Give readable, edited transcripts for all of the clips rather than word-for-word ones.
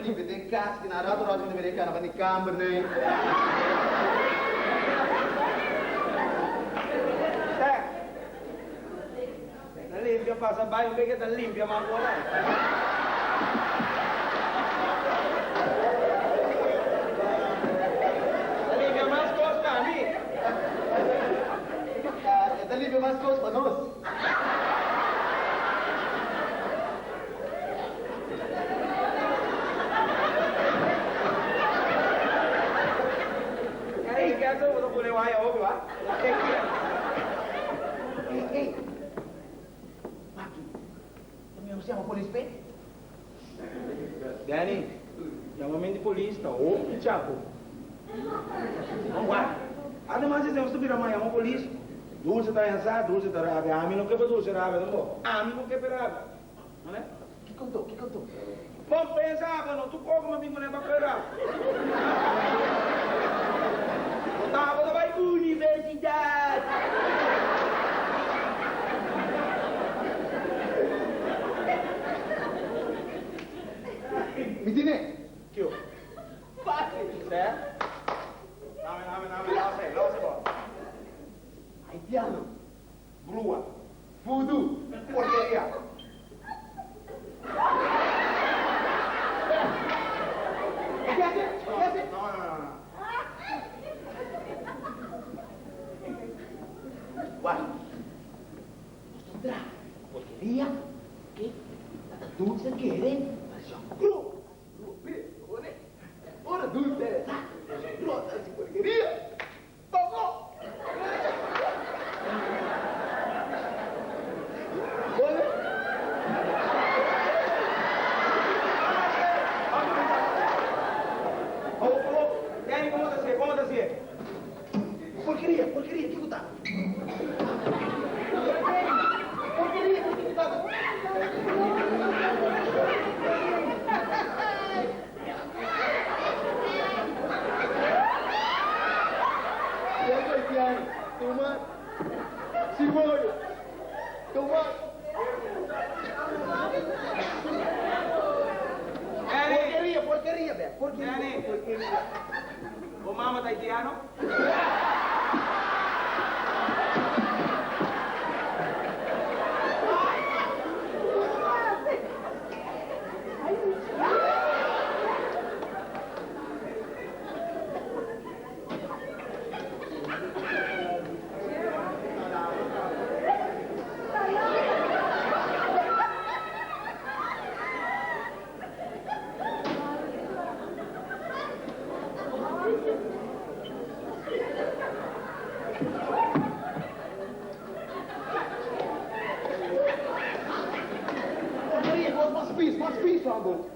lieve, den kaas, die naar de in de Amerika, van die kamer, nee. Limpia passa vai un che limpia ma vuole. Limpia mas costa mi. Da limpia mas costa nos. Ehi, cazzo, lo vuole vai ovvio, va? Ehi. Siamo police? Danny, chiamami di polizia, oh, che ciapo. Non guarda, además temos que virar amanhã uma polícia. Dulce está ensado, dulce está rave. A mim não quer para dulce rave, não. A mim não quer para rave. Não é? Que contou? Bom, pensava, não, tu como uma amigo não é para pegar. Eu tava na universidade. Mi tiene? Che ho? Fácil. Certo? Não, lá você vai. Haitiano. Brua. Voodoo. Porqueria. ¿Qué hace? Não. Guarda. Mostrar. Porqueria. ¿Qué? Dulce quiere. Cru. Ora dulce. Rota de porquería. Vamos. ¿Cómo te hacía? Porquería, ¿qué gusta? Porquería, ¿qué gusta? Toma. Cebolla. Toma. Porquería, vea. Porquería. ¿O mamá haitiano? What's peace, Rambo?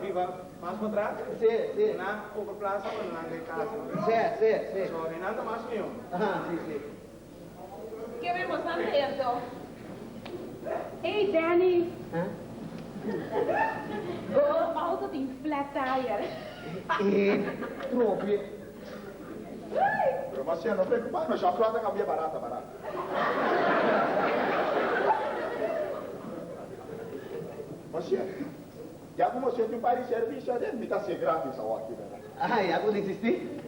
Viva. Más para atrás. Sí, sí. Una over plaza, pero no de casa. Sí, sí, sí. So, Renata más mío. Ajá, sí, sí. ¿Qué vemos tanto? Hey, Danny. Huh? Oh, auto die flat tire. Troppo. Ma sia, non preoccupare, c'è la strada cambia barata. Ma sia, ya como siete un par de servicio ayer, me está ser gratis a aqui, né? Ah, ya puedo insistir.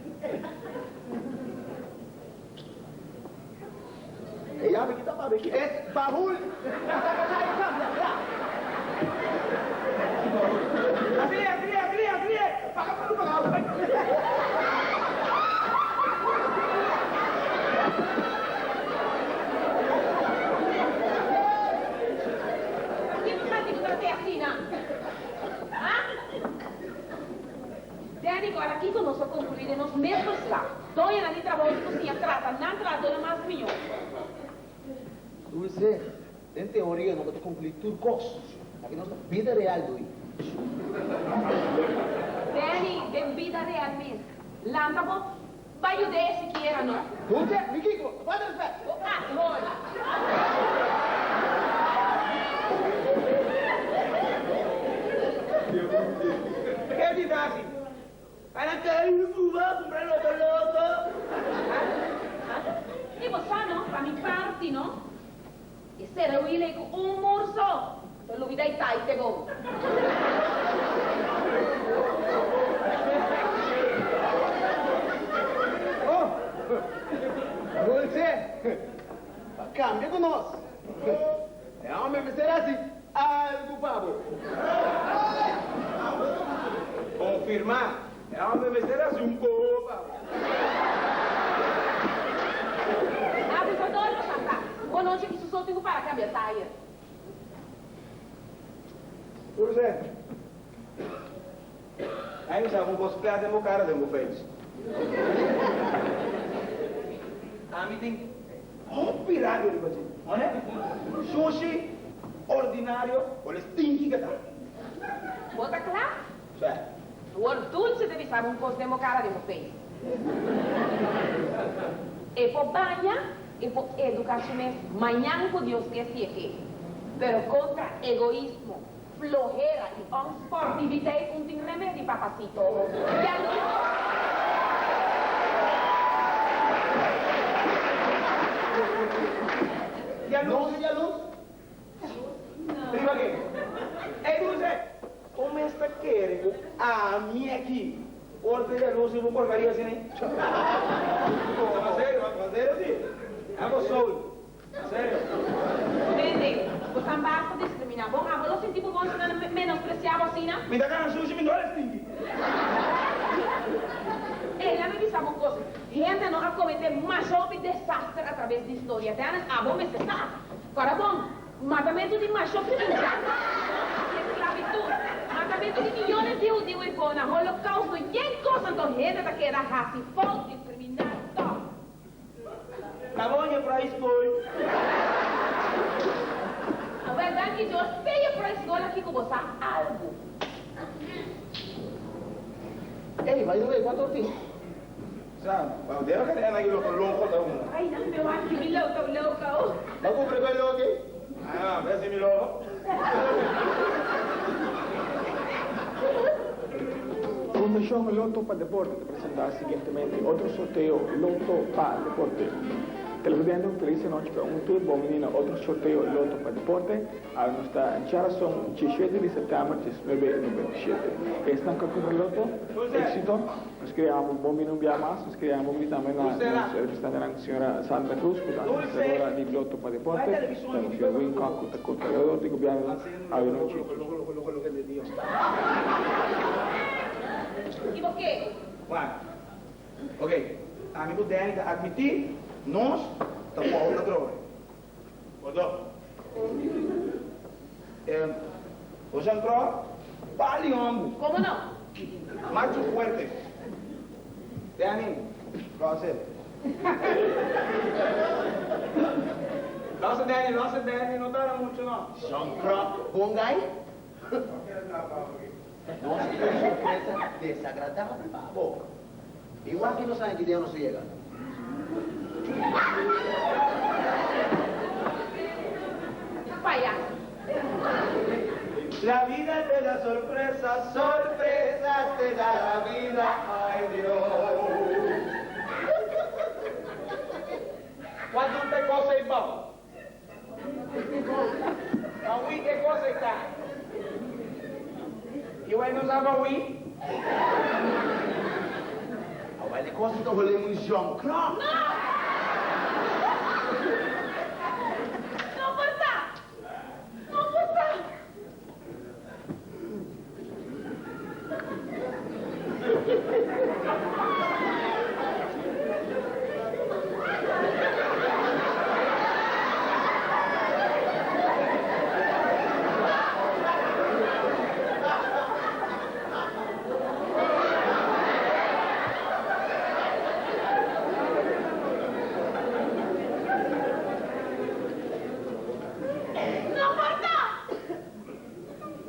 E ya me quita para ver que Es Bahul. Así. ¿Qué me fai di tutta la teatina? Ah? Danny, agora aqui conosco concluir nos mesmos lá. Doi na litra voz cozinha trata, não trata de mais minho. Dulce, en teoría no te concluir turcos. Aquí no está vida real, Dui. Danny, de vida realmente. Lantabo, vai o desse que era, não? Dulce, mi Kiko, guarda el pezzo. Oh, ah, olha. ¿Qué dices así? ¿Para qué iba a comprar lo loco? E você não? Para mi parte, não? E será o ile com morso. Então, lo vidai tai te go. Oh, Dulce, cambia con nos. Hombre, me será así. Algo pavo. Confirmar. É uma besteira assim, um pouco. Ah, você doido, Chata? Ou não tinha que se soltar para cambiar taia? José. Aí já vou cosplay de meu cara de meu face. A mim tem pirado de você. Olha? Sushi ordinário, olha stinky que tá. Bota claro? Certo. O dulce deve estar pouco de cara de meu face. E por banha, e por educação, manhã por Deus que se aqui. Pero contra egoísmo, flojera e unsportividade, tem remédio, papacito. Ya E a luz? No, ya luz. Prima che? E José, come sta querendo a mim aqui? Oltre a luz, não porcaria assim, né? Sério, sim. É você. Sério. Vende, você basta discriminar. Bom, ah, vou sentir por você menospreciava assim, né? Me dá cara sushi, me dói stinky. Ela me disse uma coisa. Gente não cometer mais um desastre através da história. Até a bom me cessar. Agora, bom, matamento de macho esclavitud, matamento de milhões de judeus em Pona, holocausto, e em coisa então gente que era racista, discriminado. Tá bom, é pra escolha. A verdade é que eu sei para a escola aqui com você algo. Ey, by the way, ¿cuánto tiempo? Sabe? Deve que é naquilo louco da mundo. Ai, não, meu ar, que me louco. ¿Vamos a preparar lo que? Ah, vê se me louco. Fundación Loto para Deporte te presenta siguientemente otro sorteo Loto para Deporte. Televidente, feliz noche para un tour, bom menino, otro sorteo Loto para Deporte. A nuestra geração 17 de setembro de 1997. Esta é a Loto, éxito. Nos criamos um bom menino via mais, nos criamos também na representante da senhora Sandra Cruz, administradora de Loto para Deporte. Temos o Win Conco, o corredor de governo, a noite. E por quê? Vai. Ok. Amigo Danny, admitir, nós estamos com outra droga. Odó. Você entrou, paliombo, Como não? macho fuerte. Danny, você. Nossa, Danny, não tarda muito, não. Son Croc, Bongay. No es una sorpresa desagradable, pavo. Igual que no saben que día no se llega. Payaso. La vida te da sorpresas, sorpresas te da la vida, ay Dios. ¿Cuánto te cosa y vamos? ¿Aui qué cosa está? ¿Y bueno sabe aui? Agora ele gosta do rolê mundial. Claro! No porta! No porta! No porta!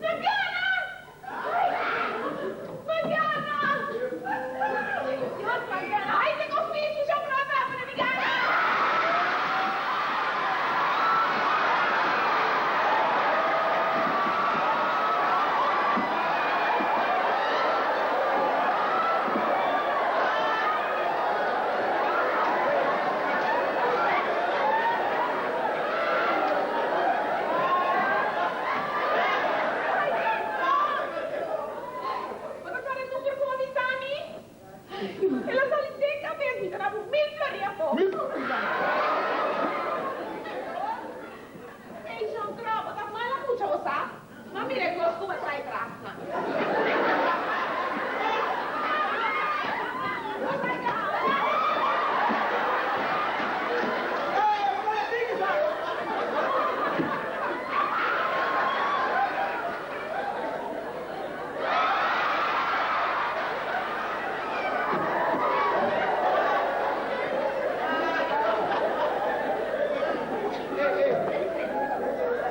Magana! Magana! Yun, Magana! Ay, hindi ko fish! Siyang rata! Panamigana! Magkakaroon ng turko kami sa amin? Ilang salitik kami, hindi ka na bumil flori ako. Eh, siyempre, batak malang po siya usa. Mami, reglos ko matry krasna. Matry ka!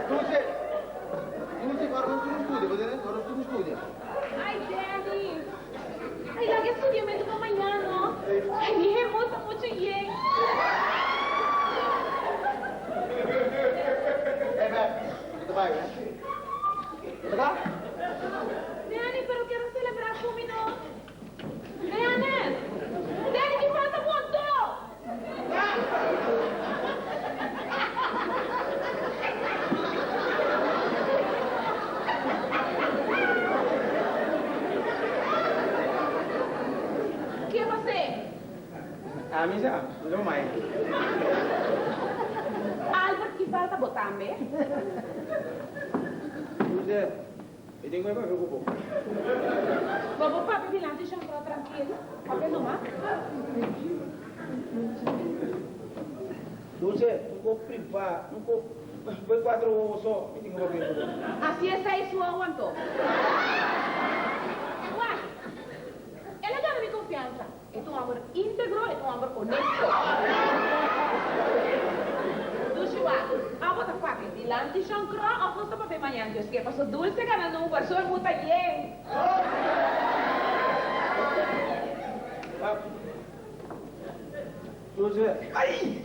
Dulce! Dulce, guarda, non sono studio, vedete? Guarda, sono studio. Ay, Danny. Ay, lagi estudiamento pa mañana, no? Ay, dije mucho, mucho bien. Beh, dito vai, Dito ka? Danny, pero quiero celebrar kami, no? Danny! Danny, que falta punto! ¿Qué pasé? Ah, misa, ano mo may? Albert, que falta botambe? Dulce, hindi ko ba kukupo? Vamos, papi, bilante siya tranquilo. Papi, no, ma? Dulce, não ko priva, não ko... Foi 4 oso, hindi ko ba kukupo? Así es ahí su aguanto. Juan, ella gana mi confianza. Es un amor íntegro, es un amor honesto. Dulce, Juan, agua ta papi, dilante siya ako sa papi mañana. Dios, que pasó dulce ganando un persona muy bien. Dulce, ay!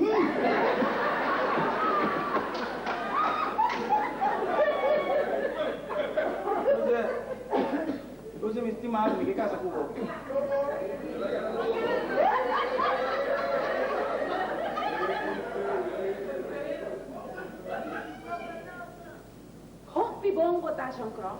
Dulce, Dulce, mi estimado, ¿de qué casa cubo? Hoppi bong bota siyang kro.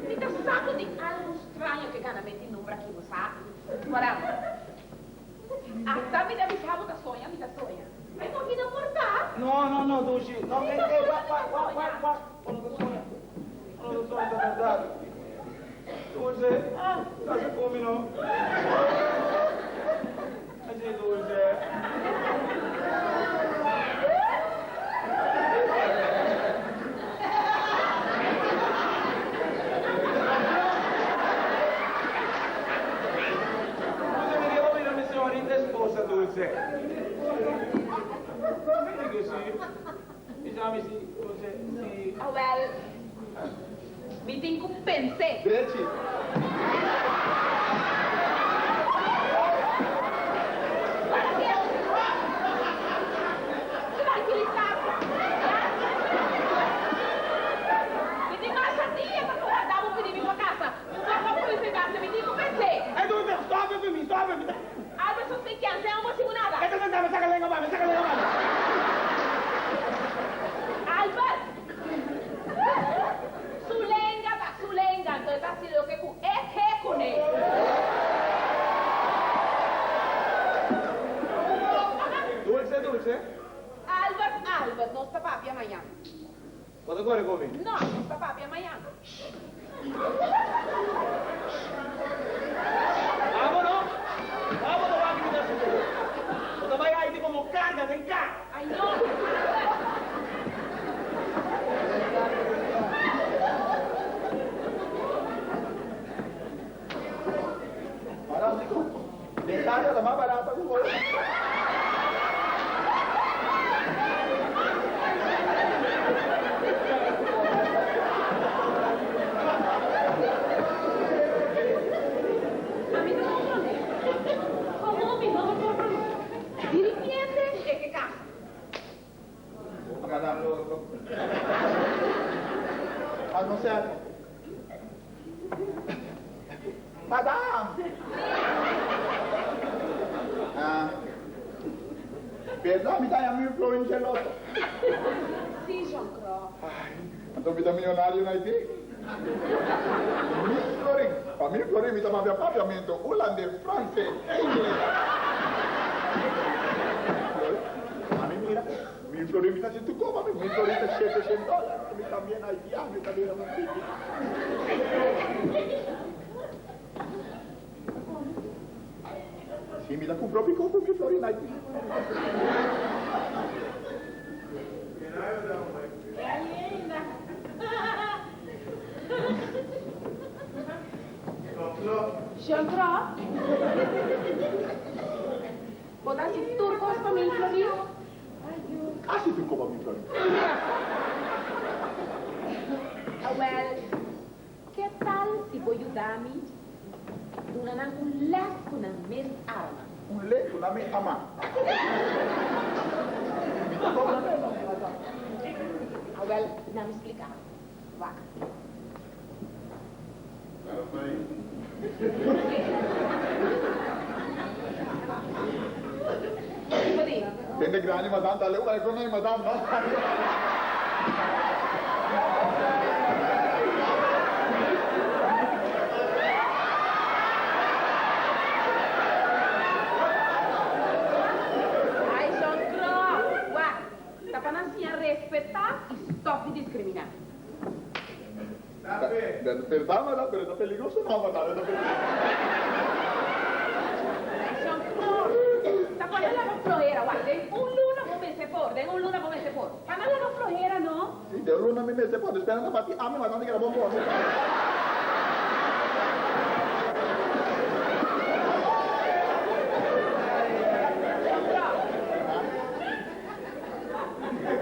Mi ta saco di algo strano che gana metti in ombra chi lo sa. Guarda. Hasta mi da bisabo ta sonha, mi ta sonha. Ai mo não portar? No, Dulce, no, guarda. Ano to sonha? Ano to sonha, da verdade? Dulce, casa come no? Assim, Dulce. Dulce, mi devo vedere la mia signorina sposa, Dulce. que sí. Dígame si, si... Ah, well, mi tengo pensé. Betsy. Tranquilizzarti. Mi dico la Sardegna perché guardavo qui di tua casa. Non so come mi fregasse, mi dico pensé. Stop it for me, stop it. Albert, sto secchiando, sei un po' simonata. Me saca la lengua, me saca la lengua. Albert! Sulenga, entonces así lo que es que con él. Dulce. Albert, non sta papi a Miami. Quando corre come? No, non sta papi a Miami. Vámonos, vamos a quitar su. No te vayas ahí como carga, ven acá. Ay, no, Albert. Barato. L'Italia è la más barata del mondo. A mí no me compran. ¿Cómo mi no me compran? Dirigiente e che casa. Madame, Mademoiselle. Madame! Perdón, mi taglia 1000 florin gelotto. Sì, Jean-Claude. Quanto vita milionario in Haiti? 1000 florin. Pa 1000 florin mi tama papiamento olandese, francese e inglese. A mí mira, 1000 florin mi tace tu coma, 1000 florin è $700. Mi también haitiano, mi también un tipo. Sì, mi la compro piccolo con 1000 florin in Haiti. Jean-Claude? Potresti turco sto mi florin? Casi tu coma 1000 florin. Ah, well, che tal si può aiutarmi? Una un lasso con mes arma. Un le, una me ama. Mi ta coma bella. Ah, well, non mi spiegare. Va. Così. Tende grani madame, dalle una con noi madame, no? Ai, Jean-Claude, guarda, sta panassi a respetar y stop di discriminar. Verdad, madame, pero es peligroso, no, madame, es peligroso. Ai, Jean-Claude, sta panassi con flojera, guarda, den un luna come se por. Panassi con flojera, no? Sí, de luna mi mese puedo esperando para ti. A mí, madame, que era bombón.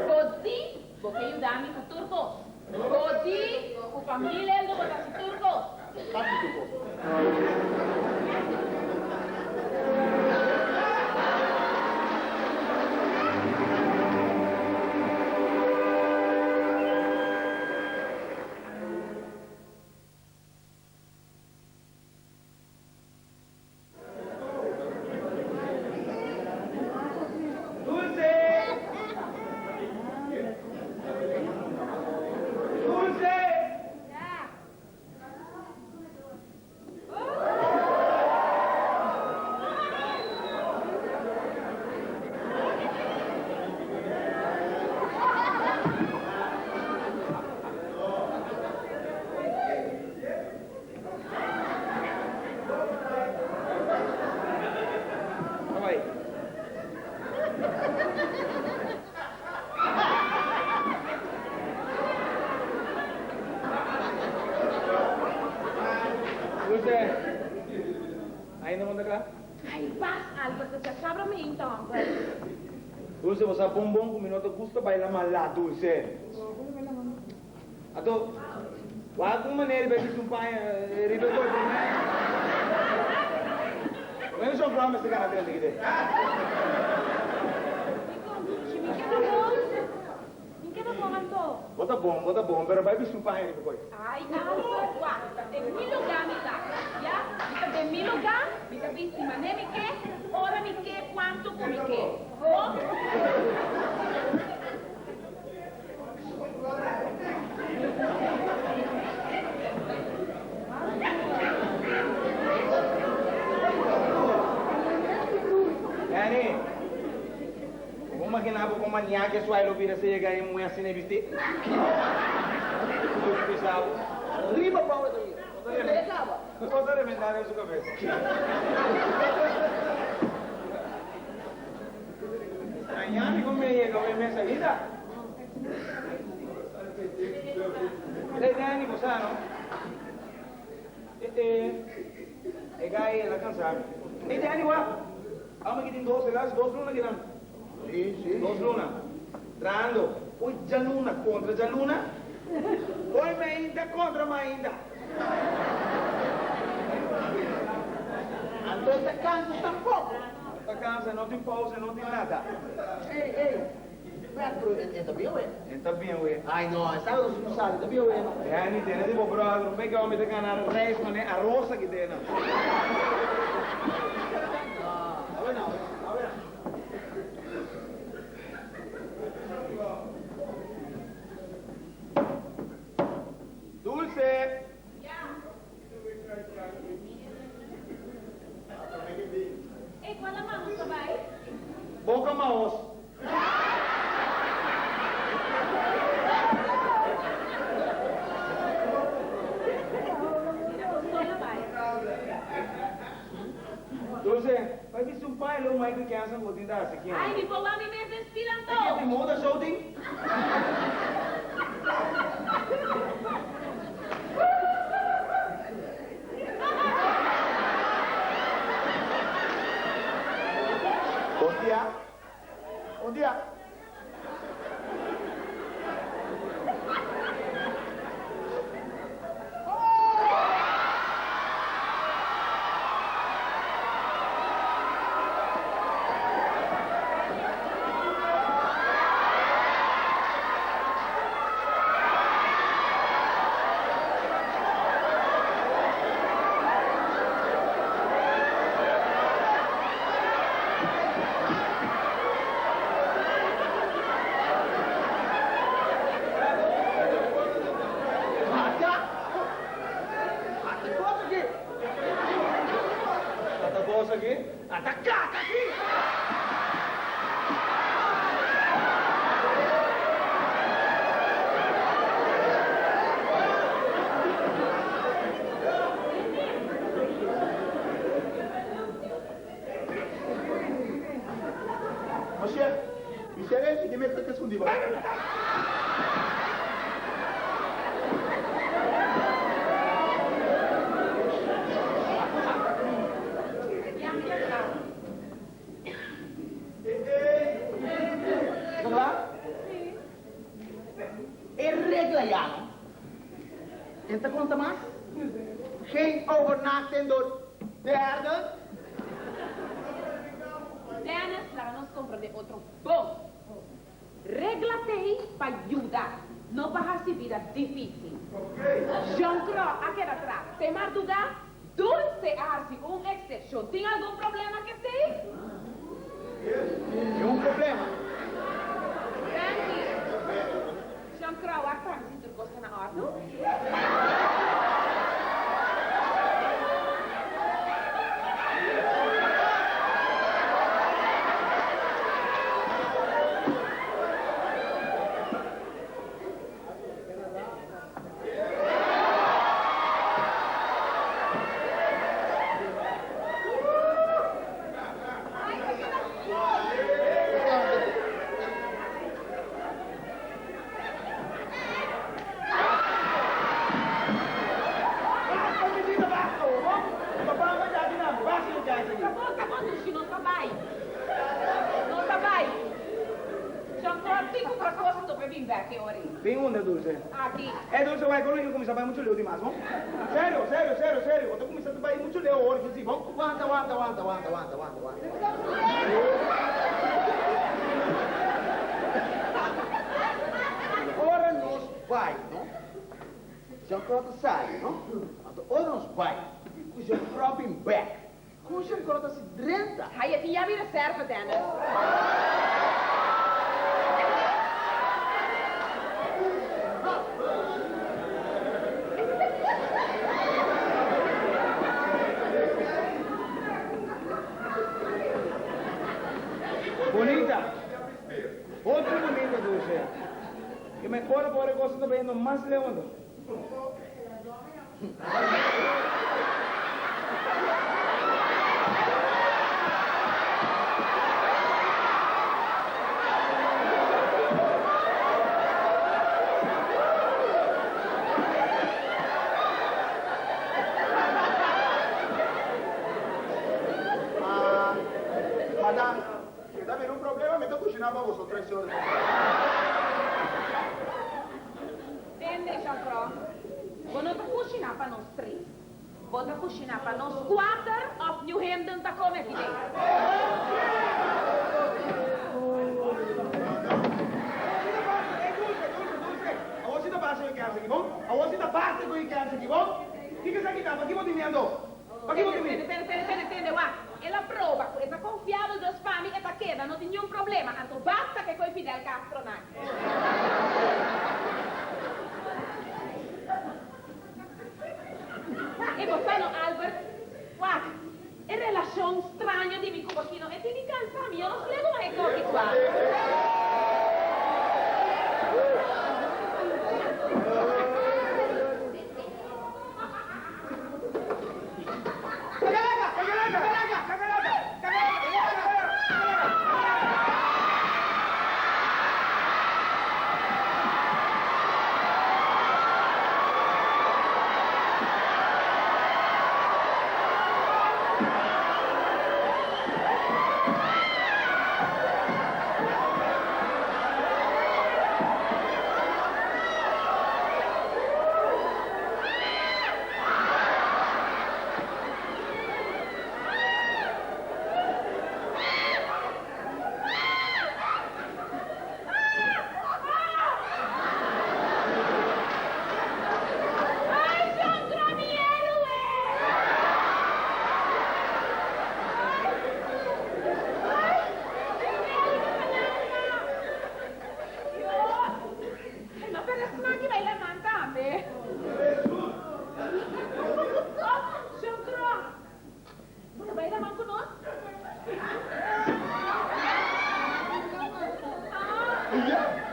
Così, vuoi aiutarmi con turco? Così, con famiglia, lo vuoi darsi turco? Casi tu coma. Ahí no manda acá. Ai, pas, Albert, se acabra mi então, Dulce, você é bombom com minuto custa bailar mal lá, Dulce. Ato, wag kong maneri ba si Sumpay, rito ko, meron siyang promise na ka natin, sige. Bota bom, pero vai bicho Sumpay, rito ko. Ay, agua. De mi lugar, mira. Ya, mira, de mi lugar, mira, viste, mané mi qué, hora mi qué, cuánto con mi qué. ¿Oh? Yani, kung makinabo kung manyake swalo vira sa yaga yung mga sinibiste. Pisado. Riba pa ako ito. Cosa remendare su cabeza. Mañana come llega me salida. Lei Dani Bosano. Gay la cansar. Dani wa. Ama que tem 12 luna que não. Sim. 2 luna. Trando. Oi, Januna contra Januna. Oi, ainda contra ainda. Andou te canso tampouco. Tá cansa, não tem pausa, não tem nada. Ei. Pero está bien, güey. Está bem, ué. Ay, no, esta vez no sale, está bien, güey. Yani, tiene tipo brother, não vem que homem te ganar reis, mané, a rosa que tem. Bueno. Dulce. Eh, ¿cuál la mano, sabay? Boca maos. Dulce, vai ver se um pai ou mãe que quer essa botinha aqui. Ay, mi papá me me respiran Aqui todo. tem muda, shouting. Bom dia. Tatapos aqui. Atacar aqui! Michele, dimmi che sono di voi. Esta conta mais? Geen overnachten door derde. Dennis, la nos compra de otro bom. Réglate para ayudar, no para hacer vida difícil. John Crow, aquí atrás, te martuga, dulce hace una excepción. ¿Tiene algún problema que sí? Nenhum problema. Tranquilo. John Crow, acá, si tú gostas na auto? fin vecchio ora. Vem onde, Dulce? Aqui. Dulce, vai comigo começar a bair muito leu demais, bom? Sério. Eu tô começando a bair muito leu hoje, assim, bom? Aguanta. Ora nós vai, não? Já crota sai, não? Então, ora nós vai. Com o próprio back. Com o crota se drenta. Hij heeft hier weer reserve, Dennis. Bonita. Outro bonita, Dulce. Que me cora por el gosto também, no mais leondo. Madame, está habiendo un problema, me está cocinando a vosotros 3 horas. Entende, Jean-Claude? Vou não cucinar para nós 3. Vou cucinar para nós 4 of New Hampton tá como aqui dentro. A você tá passa com aqui, bom? A você tá passa com aqui, bom? Que você aqui tá? Aqui vou diminuindo. Aqui vou diminuindo. Entende, guarda. E la prova, questa confiava dos spami e ta chieda, non tinha un problema, tanto basta che coi Fidel Castro non. E Bossano Albert, guarda, è relazione strana di un pochino e ti dicansami, io non spiego mai che qua.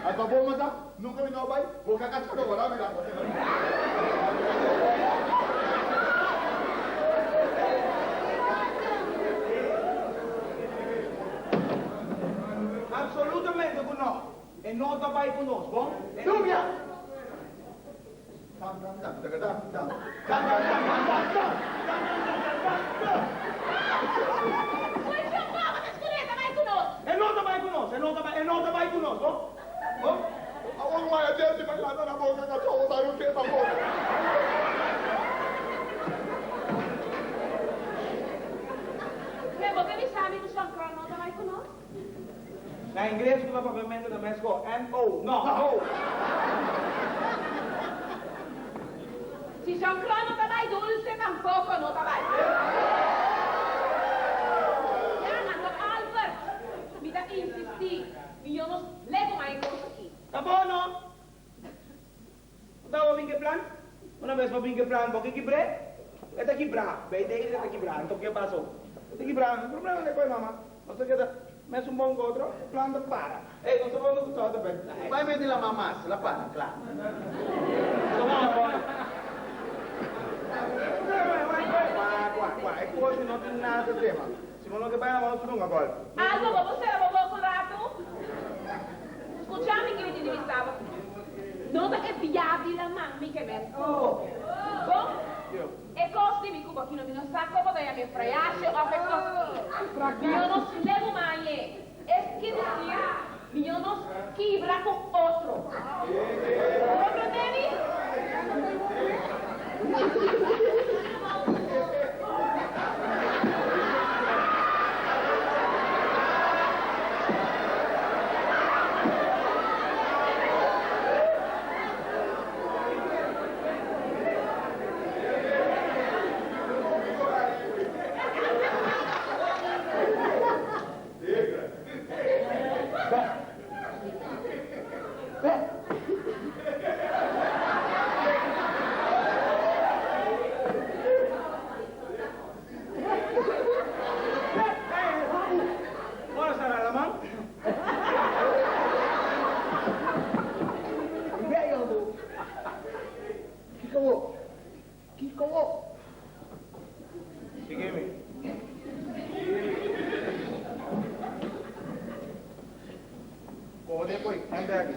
Hasta vos, madame, nunca vino a baile, vos cagaste de volar, mira. Absolutamente con no. E non da vai con nos, bom? Dubia! E non da vai con nos, bom? Bom? Awang maya gente bailando na boca, cachorro, tá no tempo, boca. Devo che mi sa, mi sono cronato mai con noi? Na inglês que vai provavelmente da México, N-O, no. Si sono cronato mai dulce, tampoco no vai. Albert, mi da insisti, io non leggo mai cosa qui. Tá bom, não? Tá ouvindo que plan? Uma vez ouvindo que plan, porque quebrei? É tá quebrar, bem daí é tá quebrar, então o que passou? Tá quebrar, não problema não é coisa, mamãe. Não sei o que dá. Mas um bom outro, planta para. Ei, não estou falando com todo bem. Vai meter la mamá, la pana, claro. Vai, hoje não tem nada de tema. Se não que vai, vamos tudo agora. Aldo, você era bom rato? Scusami che mi diventava. Non è fiabile, mamma, che me. Oh. E costi mi cubo chi non mi non sa come da mi freasce o che costi. Io non levo mai. Es que decir, io non schibra con otro. Kiko ko. Sige, mi. Kode po, handbag.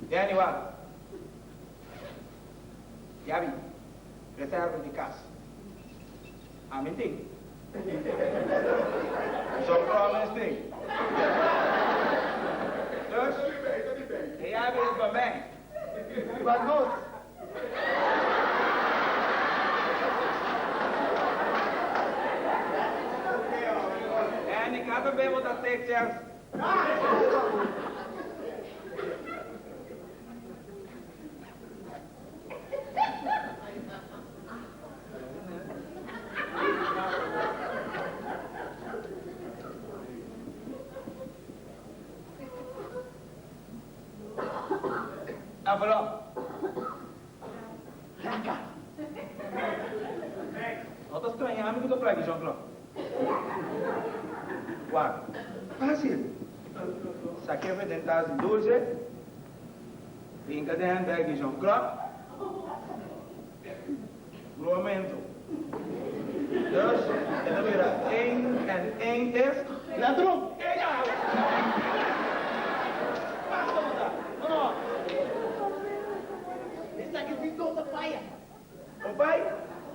Danny, wa? Yabi, reserva de casa. Aminti. Só promise thing. Dus, e Yabi is babang. Bagus. En ik had een bebel dat steekt zelfs. Envelop. Lekker. Wat is estranho, a mim que eu tô Jean-Claude. Guarda, fácil. Saquei meu dentado dulce. Vinca de handbag Jean-Claude. No momento. Dus, en dan weer 1 en 1 is. Ladrão. Basta mudar. Não. Esse aqui pintou da paia. O pai?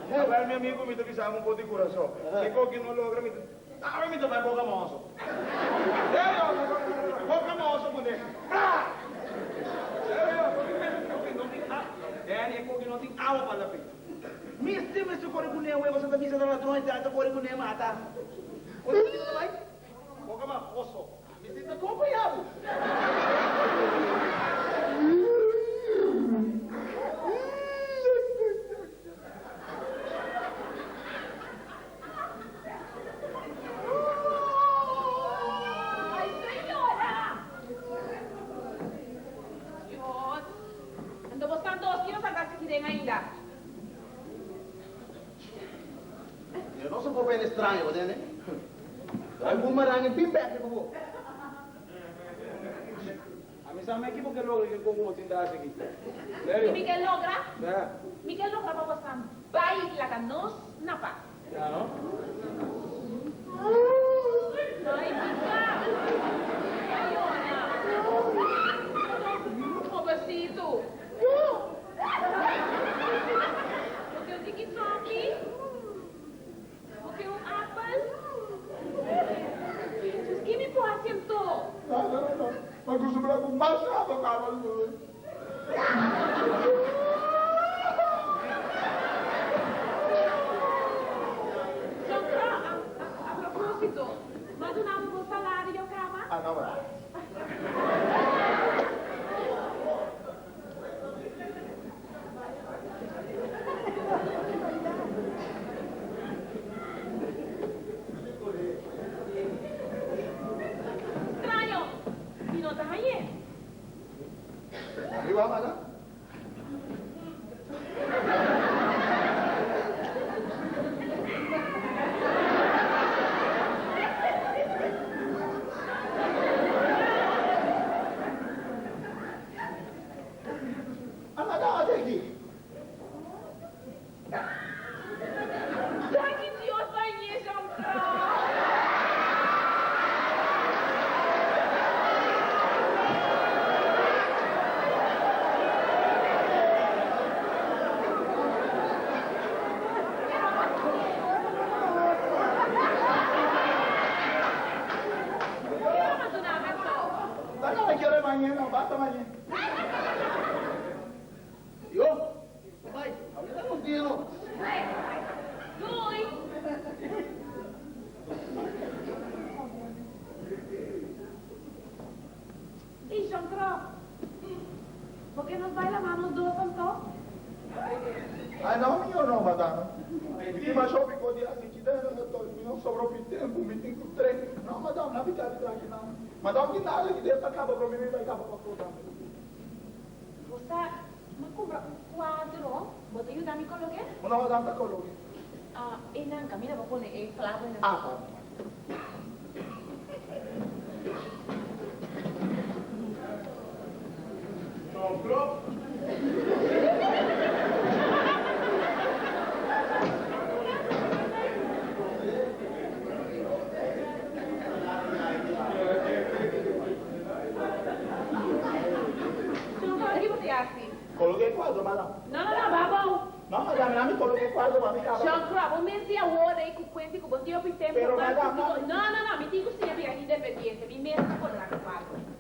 Agora meu amigo me disse um pouco de coração. Ficou que não logra me. Agora me vai boca moço. Boca moço, mulher. Danny, ecco che non ti amo per la pena. Mi stai messo fuori con ne uevo senza vista dalla tua entrata fuori con ne mata. Onde você vai? Boca ma posso. Me sinto acompanhado. Ay, señora. Dios. Ando buscando 2 kilos hanggang sa kideng ainda. Eu não sou bem estranho, né? Ay, bumarang yung pimpek ko po. A mí sabe equipo que logra que con un tinta así. Y Serio? Miguel logra. Ya. Miguel logra bawasan baik lakanos napa. Ya, ¿no? Ay, pica. Ayona. Pobrecito. Porque un tiki-toki. Porque un apple. Sus kimi po asiento. Não. Mas gusto mo lang kung masyado kamal mo. Sandra, a proposito, madunamo po salario kama? Ano ba? Extraño. Y no te hallé. Di ba, madam? Ano na ate di? Daqui Dios bañé, Sandra. Kaya matunakan to. Tanya may kira manyan, basta manyan. Yo, bay, habla mo dino. Luy. Y Sandra, ¿por qué nos bailamos los dos tanto? Ay, não, eu não, madame. Hindi ba shopping ko di assim, kita na to, não sobrou tempo, meeting ko trem. Não, madame, na bitari lagi na. Madame, ginala, hindi essa acaba para mim, vai acaba para tudo. Basta, magkubra cuadro. ¿Vos te ayudas a mí con lo que? Una madame ta colori. Inang kami na po na clavo na. Ah, John Club. Che poteasti? Coloquei il quadro, madame. No, babão. No, madame, non mi coloquei il quadro, ma mi cava. John Crop, un mese a ora e con quanti con dio più tempo. Però, ma madame, tutti- no, mi dico sia via indipendente, mi metto con la quadro.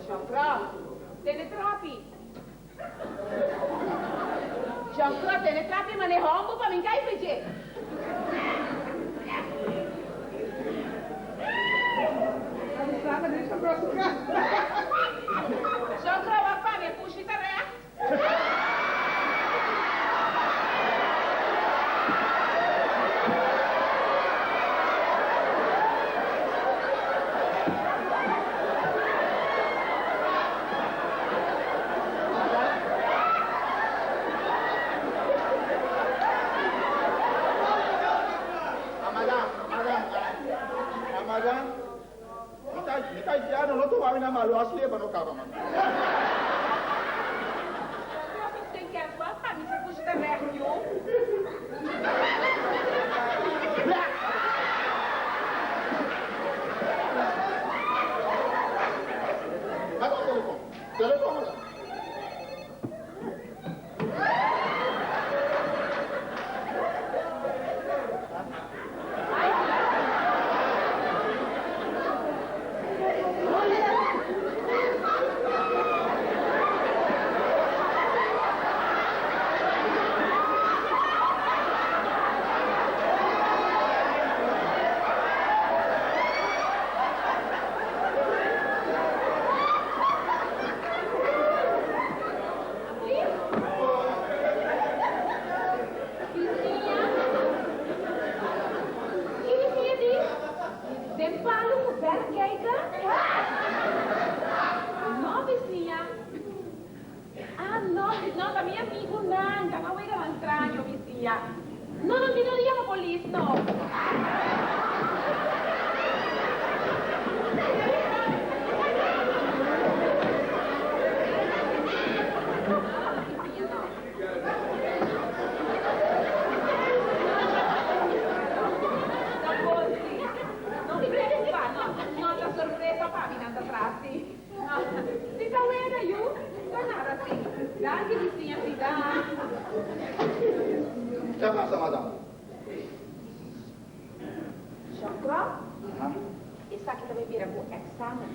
John Crop, te ne troppi. John Crop, te ne troppi, ma ne rompo per mi cai fece. John Crop, va fa, mi pushi te re. Madame, mi stai dicendo, non trovavi una malo, asli e non cava, madame. Tem que atuar, pá, me puxa te re, più. Madame, telefono, madame. No, non ti diamo police, no. Non ti preoccupare, no, la sorpresa papi nanda tratti. No, ti sta bene, io? Tornare a te. Danke, di signor, da. Che passa, madame? Chakra? E sa che deve dire un esame?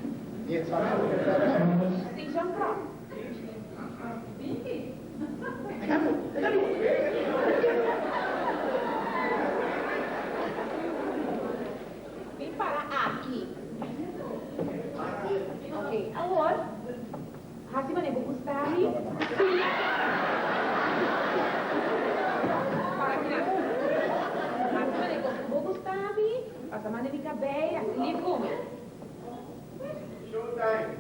Niente, madame. Sì, Chakra. Vieni. Vem para aqui. Ok, agora. Hasima ne gustari? Sim. Para aqui na. Hasima ne gustari? Hasima ne fica bem, ali come. Showtime.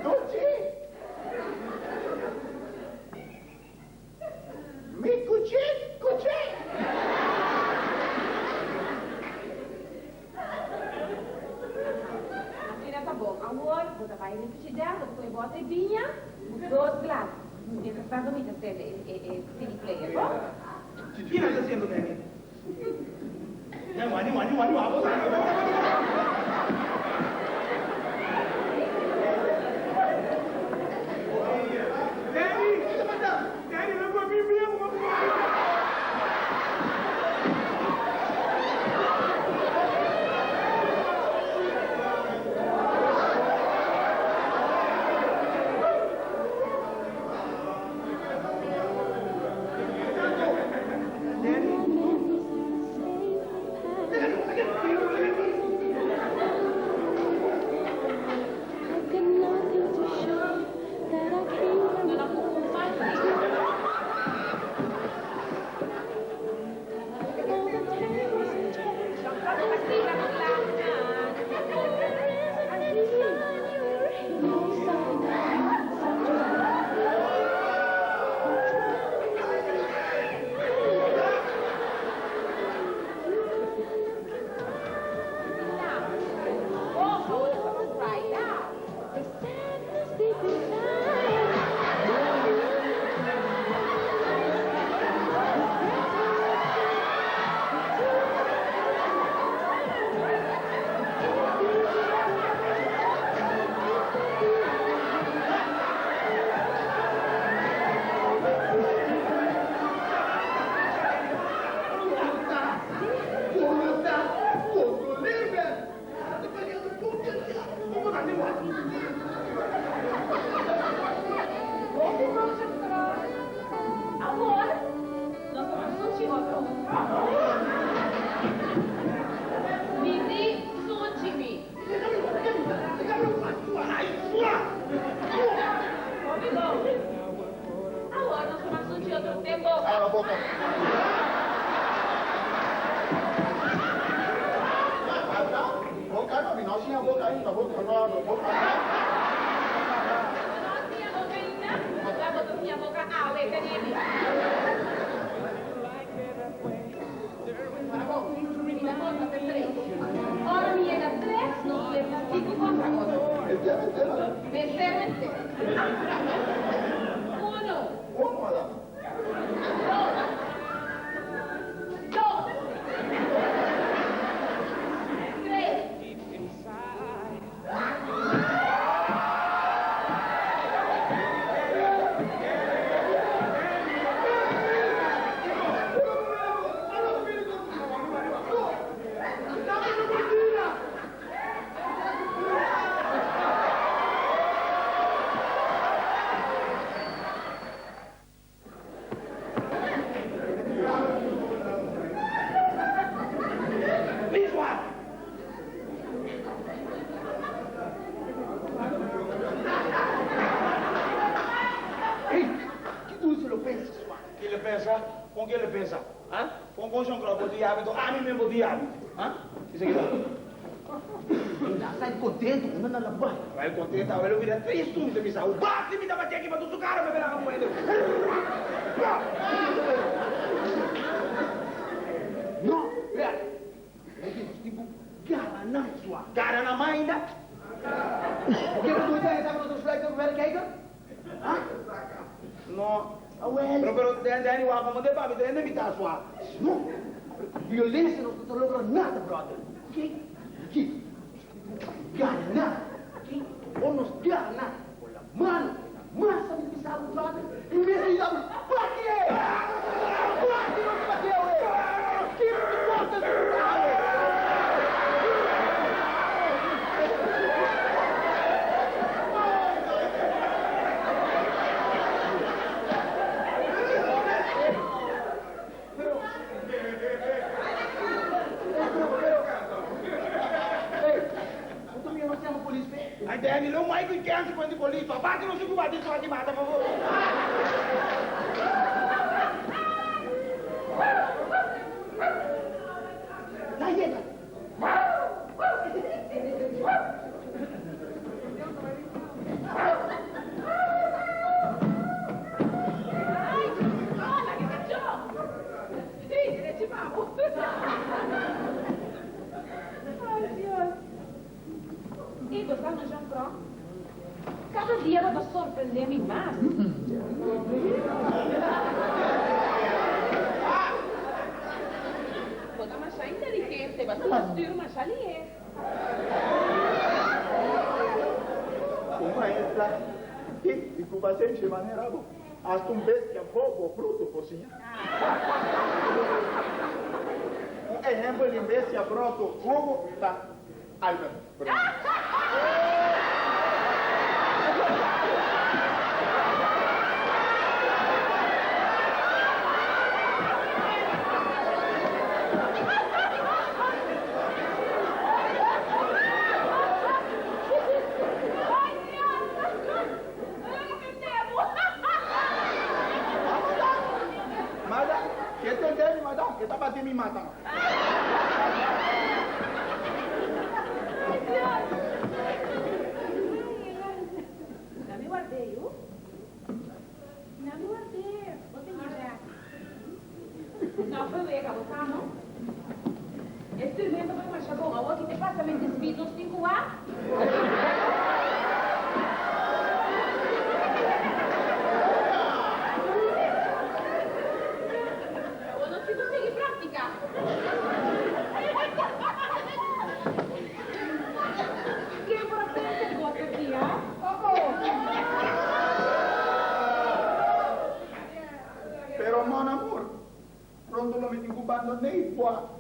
Dolce. Mi cucì. Appena tá bom. Agora, você vai refrigerar, depois bota e vinha, 2 glasses. Mientras tanto, mi CD player, bom? ¿Qué estás haciendo, Danny? Vamos. Danny, ven por mí, mira, por favor. Danny. ainda, vou falar. No siamo veina, la boca mia boca ave, che niente. Una cosa per tre. Ora mi llega tres, non le platico contra cosa. Mesero entero. Uno. Madame. Dos. Tres. Visual! Ei, que tu se lo pensa, sua? Que ele pensa? Com que ele pensa? Hã? Com João Cropo de hábito, a mim mesmo de hábito. Hã? Isso aqui não. Ainda sai contente, quando anda na banha. Vai contente, agora eu virei 3 turnos de missão. O bate me dá bater aqui para tu cara, me verá como ele. Não, pera. Eu digo, tipo, garanã, sua. Cara na mãe ainda? O que tu está aí, nos flags do Verkeiger? Hã? Não. Ah, well. Pero Dani, o como de babi, de me dá sua. Não. Violência não está logrando nada, brother. Ok? Aqui. Garanã. Ok? Ou nos garanã. Com a mano, massa de pisar o brother. E mesmo dá um bate! Bate, não bateu, eh! Que importa do cara? Ai, Dani, não mais que quer quando polícia. Bate no seu bate só de mata, por favor. Lá llega. Ay, hola, ¿qué pasó? Sí, derecho vamos. Ay, Dios. E gostando, João Pro? Cada dia ela vai surpreender-me mais. Toda machá inteligente, vai ser uma machá ali é. Maestra, y tu paciente manerado, hasta un bestia bobo, bruto, cocinha. Un ejemplo de bestia bruto, bobo, está Albert. Ai, Deus! Eu não entendo! Madame, ¿qué te entiende, madame? Que está para mi mata. Ai, Deus! Já me guardei, viu? Já me guardei. Botei minha já. Não, foi ver, acabou, tá, não? Esse evento vai marchar bom. A outra que te passa me desvido os 5 a. Eu não consigo seguir prática. Que potente gosta de ar? Pero, mon amor, pronto não me incubando nem boa.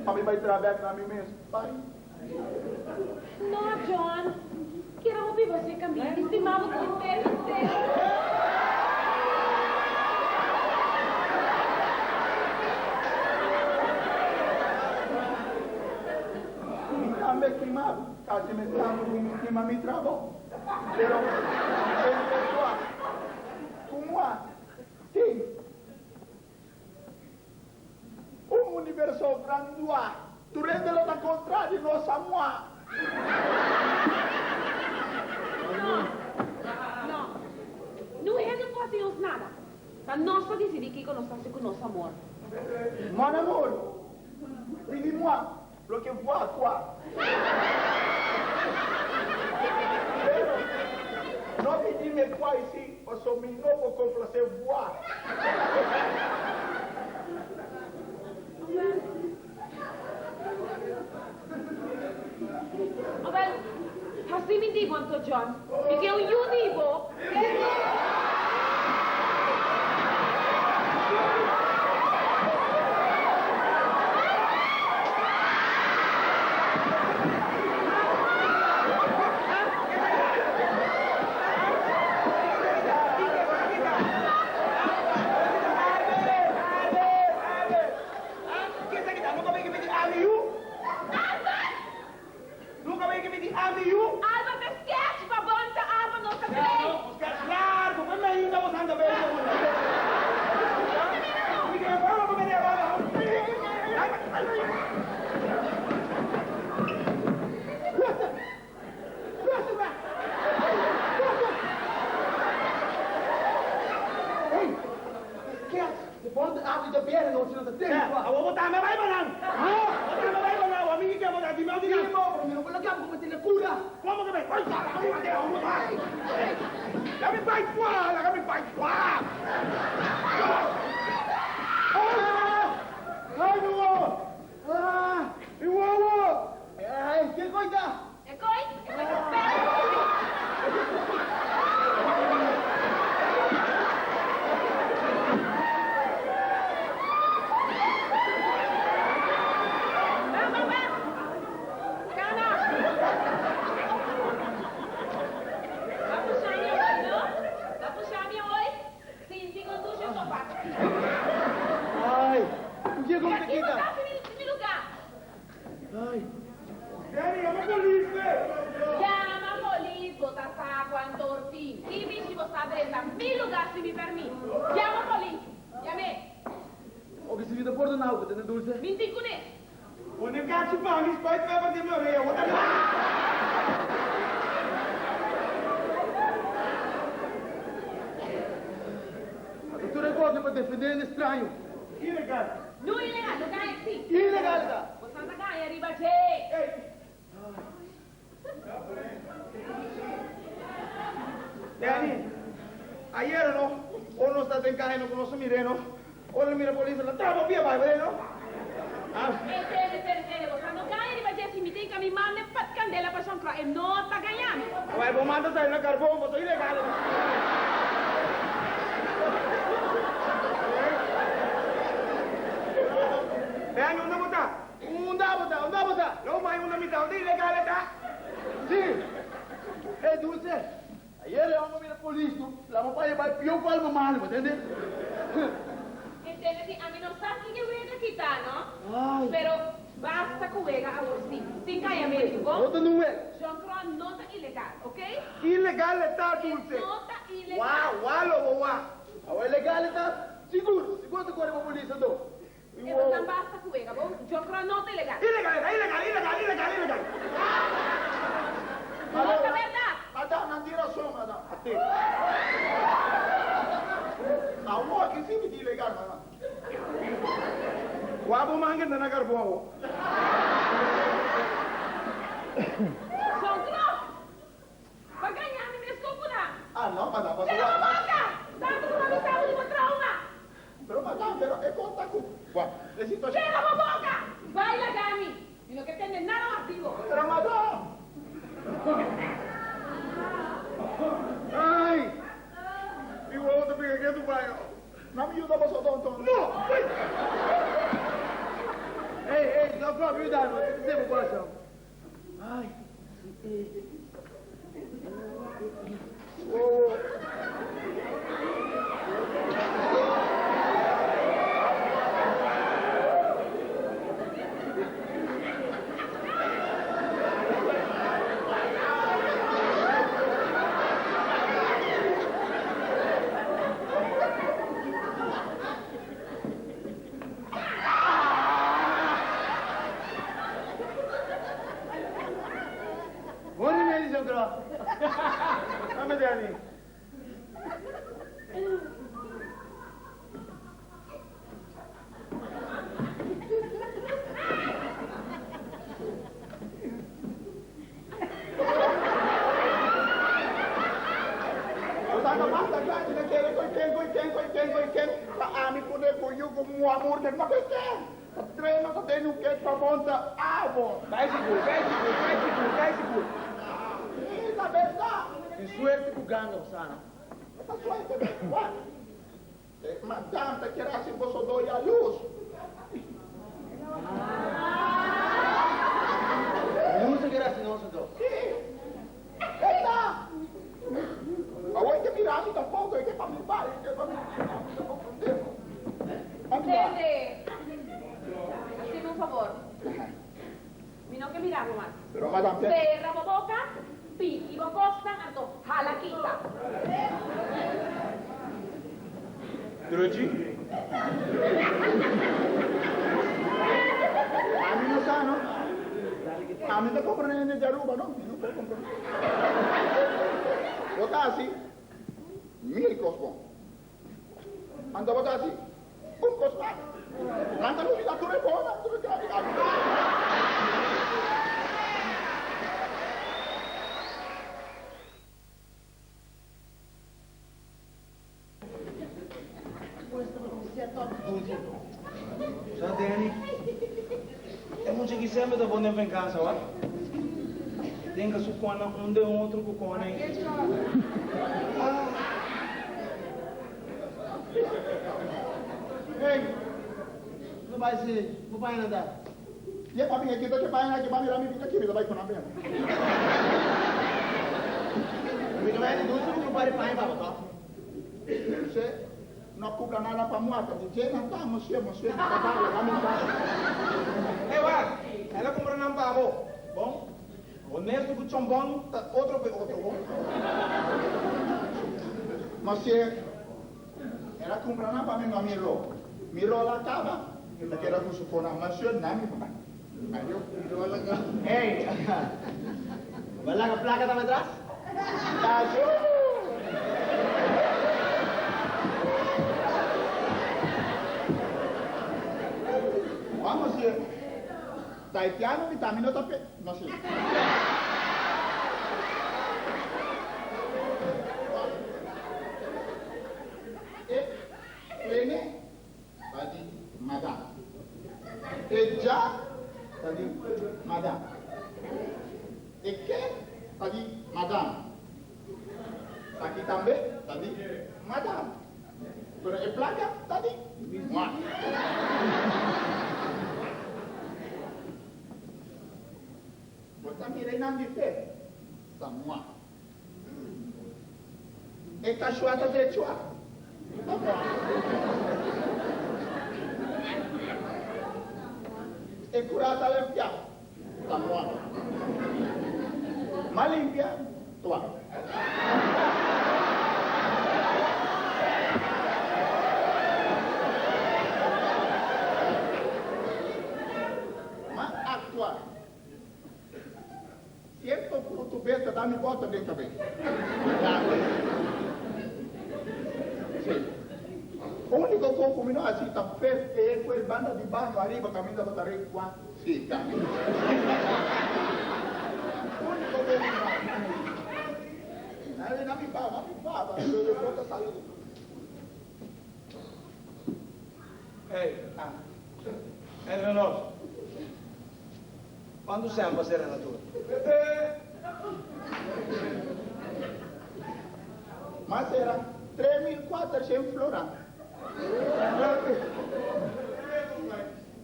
A mim vai trabalhar na mim mesmo. Vai. No, John. Quiero ouvir você caminhar. Estimado contente. Me estimado, casi me estamos con estima mi trabajo. Pero, ¿cómo va? Sí. Un universo grande, tu rendelo da contrario, no Samoa. nos hace con nos amor. Mon amour, dis-moi lo que vois quoi. Pero, no me dime quoi ici, o so mi no può complacer voi. Well, assim me digo, Anto John, e que eu digo, Alba, me esquece, babanta, Alba, não se crê. Hey, scherzo, de porta apre da bere non c'è da tempo. Io non voglio capo come te ne cura. Che coita? E coi? E coi spero. Ai, o que como te quita? Ai, Chiama police, bota saco, Antorfin. Chi dici vostra adressa? Mi lugar se mi permette. Chiama police. Chiame. o che si vede porta nauta, te ne dulce? Minti con e. Ma tu ricordi per difendere un estraneo? Lui illegale, dai, sì. Illegalità! Vostra dai, arriva c'è. Danny, ayer no, uno está en caja y no conoce mi reno. Ora mira policía, la tramo via vai, no? Ah, Espera, vostra dai, arriva c'è, si mi dica mi manne pat candela per son e non sta ganhando. vai, vou mandar sair na carbone, vou sair legal. Danny, onde botar? Onda bota! Não vai uma mitad de ilegal, tá? Sì! Ehi dulce, ieri avevamo visto la polizia, la papà vai più palmo male, entende? Entendete, a mí no sabe que juega quita, ¿no? Ai, Pero basta que juega a vos sí. Sin caer mesmo. outra não é. John Crow nota ilegal, ¿ok? Ilegal está, dulce. Nota ilegal. Uau, uau. A legalità, sicuro tu corre con la polizia dopo. E você basta que juega, vos. John Crow nota ilegal. Ilegal. Nota verdade. Madame, non dire solo, madame. A te. A uomo che si mi dice legale, madame. Uau, manga na carbone. John Crow! Va ganhando me escopula. Ah, no, madame. C'è la boca! Tanto che non mi stavo di trauma. Però, madame, però è conta qui. Guarda, le situazioni... C'è la boca! Vai la gami. Fino che tende nada attivo. Però, madame! Ai! E o outro fica aqui do bairro. Non mi aiuta, posso tonto. No! Ehi, non proprio aiutarmi, che stiamo qua siamo? Ai, buoni mesi, John Crow. Dammi Danny. tengo y que a mí poder con yo como amor de no que treino que tenho que para monta abo. Vai seguro, vai seguro, vai seguro, vai seguro. É na verdade. E suerte que ganha, Sana. Essa suerte é qual? Madame, tá querendo se você doir a luz. Não se quer assim, não se dá. Eita! Agora que mirar me tampouco, é que para me parar, é que para me Sede, hazme un favor. Mi no que mirarlo más. Pero madame, Cerra la boca, piti, bocosta, anto, jalaquita. Drogi? a mí no sano. A mí te compran en Yaruba, ¿no? No puedo comprar. Vota así. 1000 cosmos. Anda vota así. Un cosmos. Anda lo vida tu repona, tu Sa Danny, é muito que sempre tá bom em casa, ó. Tem que supor um de outro com o né. Ei, Não vai ser, não vai andar. e para mim aqui, que vai aqui, vai mirar minha vida aqui, me vai com a minha. Porque vai de dulce, não vai para aí, tá? Você não cobra nada para moata, dizer não tá, monsieur, que trabalha, vai me dar. Ei, vai! Ela comprou um pavo. Bom? Honesto com o chombão, outro. Monsieur, ela compra nada para mim, não mirou. Mirou lá, acaba. Eu quero que você for na monsieur, não me vai. Aí eu mirou lá, Ei, vai lá com a placa da atrás? tá, vamos ir. Taitiano, vitamina, tapete. Não sei. Plene, tadi madame. E già, tadi madame. E che, tadi madame. Aqui também, tadi madame. Pero e placa, tadi moi. Você mira não de pé, tá moi. E cachoada de chua. E curata limpia, tá moi. Mal limpia, tua. Mas actuar. Se eu estou português, dá-me volta dentro da cabeça. Sim. O único que eu combino assim, tá perto, é aquele banda de banho arriba, caminho da batalha qua. Sim, tá. O único que eu combino. Ele não me fala, eu vou saindo. Ei, entre nós. Quando siamo passare la tua? Mas era 3.400 florins.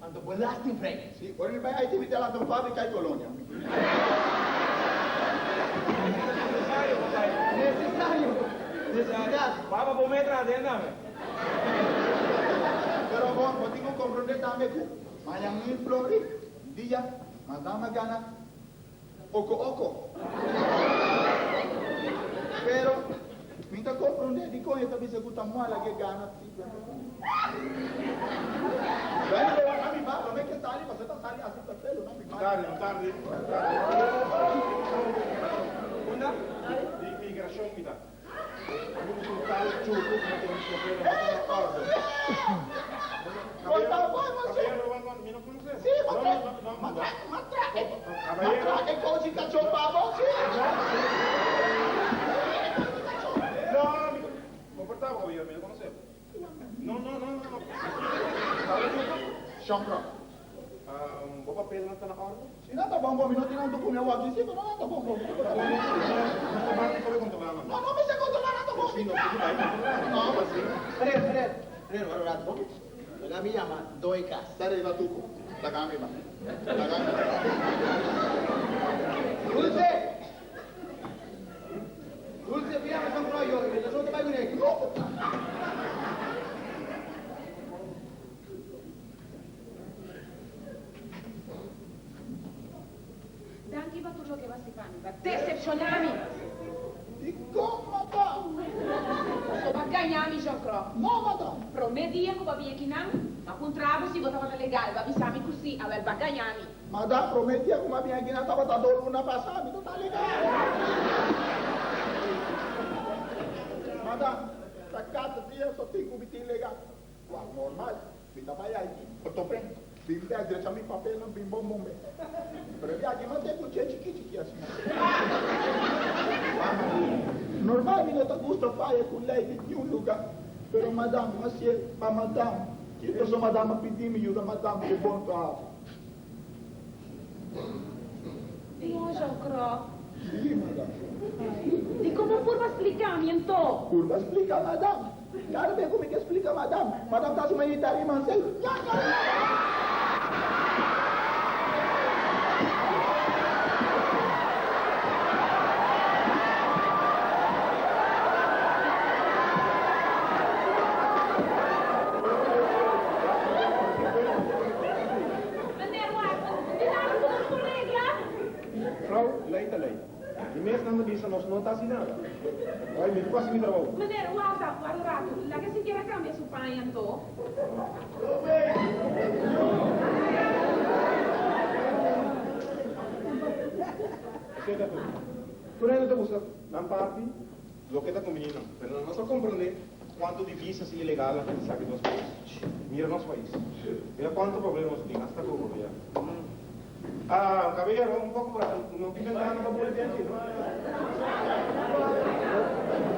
Ando belasting, Frank. Sì, ora vai a attività alla tua fabbrica in Colonia. Necessário. Necessidade. Papa por metro dentro, me. Però buon, potremmo comprendere anche tu. Ma gli amici flori, dia, madama gana, oko. Però, minta comprendere di come ti seduta muala che gana. Bene, non mi va, non è che sali, ma se ti sali a tutto quello, non mi va. Tardi. Una? Di migrazione mi dà. Un tale giù, ma che non si può fare. Guarda, vuoi, ma sì. Mi non conosce? Sì, ma è così che c'ho pavo, sì. No, mi comportavo io, mi lo conoscevo. Shankra. Vou papel na naka-order. Sinata bang bom, minuti ng dokumento wag isip, ano na bom bom. Bakit ko kontrolan? No, no, may segundo na nato bom. Sino? Sige tayo kontrolan. No, basi. Fred, wala mo. Nagami yama, doy ka. Dari na tuko. Tagami ba? Tagami. Dulce! Dulce, piano San Croyo, nasota ba yun eh? Danke va tutto che va si fanno. Decepcionami. Ikaw, madam. So baganyami, Jean-Claude. No, madam. Prometi ako babiyakinan, makuntrabo si bota pa legal, babisami kusi, awal baganyami. Madam, prometi ako mabiyang ginatawa tadolo na pa sa amin. Ito talaga. Madam, sa kada dia sa tingko bitilega. Wag normal. Bitabaya iki. Otopre. Bimbe direto mi papel ng bimbom bombe. Pero viaggi ma te tu chiki assim. Normal mi nota gusto fare con lei di un lugar. Pero madam, monsieur, pa madam. Ito so madam magpindi mi yuda madam de bon to. No, Jean-Claude. Sì, madam. Di come pur va splicami ento? Curva explica madam. Cara bem como é que explica madam. Madam tá sumando itari mansel. Meneer Waard, die namen voor ons collega? Vrouw, lei te lei. Die meeste aan de bisa nos não tá assinada. Vai, me quase me trabalhou. Meneer Waard, guardato, la che si tira cambia su pane ento? Siete tú. Tú no te gusta, dan parte, lo que está conveniendo. Pero no se comprende cuánto difícil y ilegal la gente saque de los países. Mira nuestro país. Mira cuántos problemas tiene hasta como ya. Caballero, un poco por acá. No tiene nada para poder bien aquí, ¿no?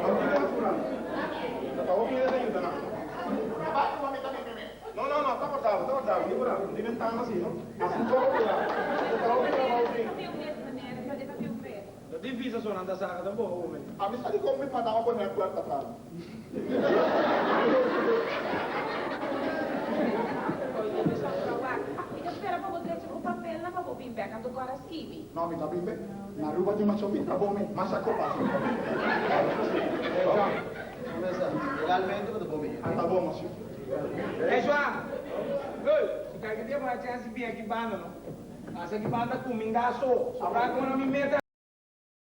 No tiene basura. Por favor, pide ayuda, ¿no? No, está cortado. Mira, no tiene nada así, ¿no? Así todo, cuidado. Por favor, pide la Più un mese, meneer, ik had più un mese. La divisa sono andata a da boh, come. A mi sa di come madam poi nel quarta frase. Ik spero proprio che c'è un papel, proprio bimbe, canto ancora schivi. No, mi tabimbe. Ma ruba di macho mi tabome, ma sa copa. Começa, legalmente eu vou ver. Taboma, sì. João! Oi, se cai que dia vai ter esse bem aqui banda, não? Asa que banda com mingaço, sobrar com uma mimeta.